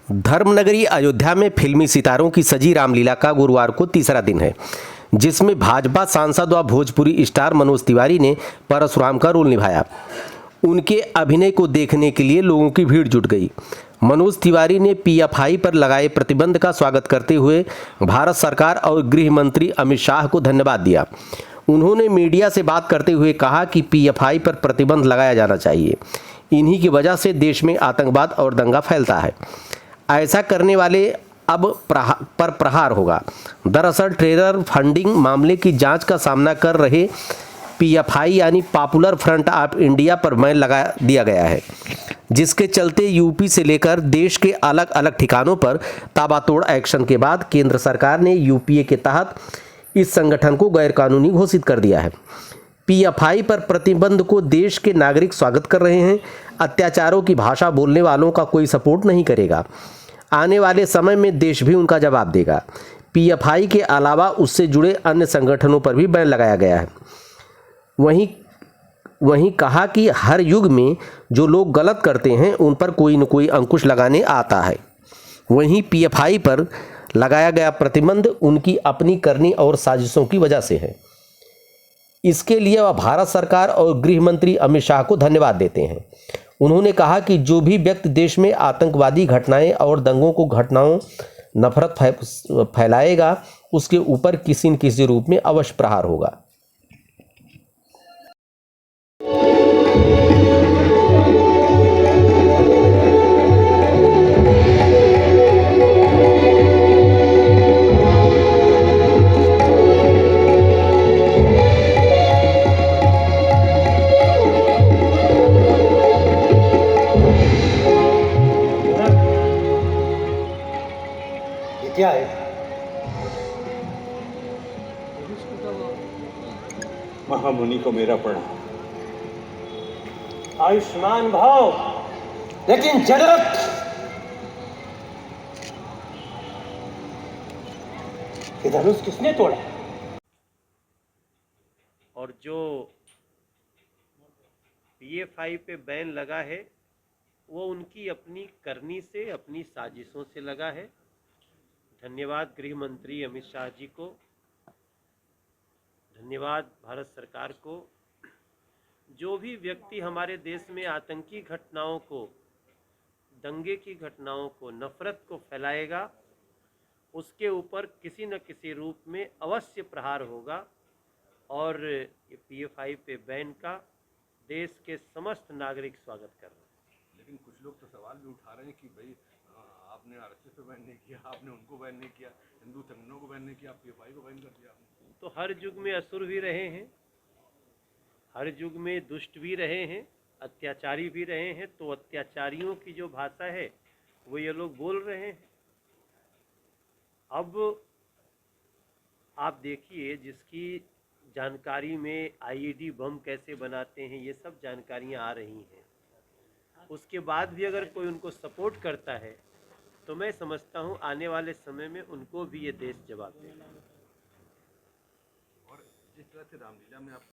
धर्मनगरी अयोध्या में फिल्मी सितारों की सजी रामलीला का गुरुवार को तीसरा दिन है, जिसमें भाजपा सांसद व भोजपुरी स्टार मनोज तिवारी ने परशुराम का रोल निभाया। उनके अभिनय को देखने के लिए लोगों की भीड़ जुट गई। मनोज तिवारी ने पीएफआई पर लगाए प्रतिबंध का स्वागत करते हुए भारत सरकार और गृह मंत्री अमित शाह को धन्यवाद दिया। उन्होंने मीडिया से बात करते हुए कहा कि पीएफआई पर प्रतिबंध लगाया जाना चाहिए। इन्हीं की वजह से देश में आतंकवाद और दंगा फैलता है। ऐसा करने वाले अब पर प्रहार होगा। दरअसल टेरर फंडिंग मामले की जांच का सामना कर रहे पीएफआई यानी पॉपुलर फ्रंट ऑफ इंडिया पर बैन लगा दिया गया है, जिसके चलते यूपी से लेकर देश के अलग अलग ठिकानों पर ताबड़तोड़ एक्शन के बाद केंद्र सरकार ने यूपीए के तहत इस संगठन को गैरकानूनी घोषित कर दिया है। पीएफआई पर प्रतिबंध को देश के नागरिक स्वागत कर रहे हैं। अत्याचारों की भाषा बोलने वालों का कोई सपोर्ट नहीं करेगा। आने वाले समय में देश भी उनका जवाब देगा। पीएफआई के अलावा उससे जुड़े अन्य संगठनों पर भी बैन लगाया गया है। वहीं कहा कि हर युग में जो लोग गलत करते हैं उन पर कोई न कोई अंकुश लगाने आता है। वहीं पीएफआई पर लगाया गया प्रतिबंध उनकी अपनी करनी और साजिशों की वजह से है। इसके लिए वह भारत सरकार और गृह मंत्री अमित शाह को धन्यवाद देते हैं। उन्होंने कहा कि जो भी व्यक्ति देश में आतंकवादी घटनाएं और दंगों को घटनाओं नफरत फैलाएगा, उसके ऊपर किसी न किसी रूप में अवश्य प्रहार होगा। क्या है? महामुनि को मेरा प्रणाम। आयुष्मान भाव। लेकिन जनरत ये धनुष किसने तोड़ा? और जो पीएफआई पे बैन लगा है वो उनकी अपनी करनी से, अपनी साजिशों से लगा है। धन्यवाद गृह मंत्री अमित शाह जी को, धन्यवाद भारत सरकार को। जो भी व्यक्ति हमारे देश में आतंकी घटनाओं को, दंगे की घटनाओं को, नफरत को फैलाएगा, उसके ऊपर किसी न किसी रूप में अवश्य प्रहार होगा। और ये पीएफआई पे बैन का देश के समस्त नागरिक स्वागत कर रहे हैं। लेकिन कुछ लोग तो सवाल भी उठा रहे हैं कि भाई आपने आरएसएस पे बैन नहीं किया, आपने उनको बैन नहीं किया, हिंदू संगठनों को बैन नहीं किया, पीएफआई को बैन कर दिया आपने। तो हर युग में असुर भी रहे हैं, हर युग में दुष्ट भी रहे हैं, अत्याचारी भी रहे हैं। तो अत्याचारियों की जो भाषा है वो ये लोग बोल रहे हैं। अब आप देखिए, जिसकी जानकारी में आईईडी बम कैसे बनाते हैं ये सब जानकारियां आ रही हैं, उसके बाद भी अगर कोई उनको सपोर्ट करता है तो मैं समझता हूं आने वाले समय में उनको भी ये देश जवाब देगा। और जिस तरह से रामलीला में आप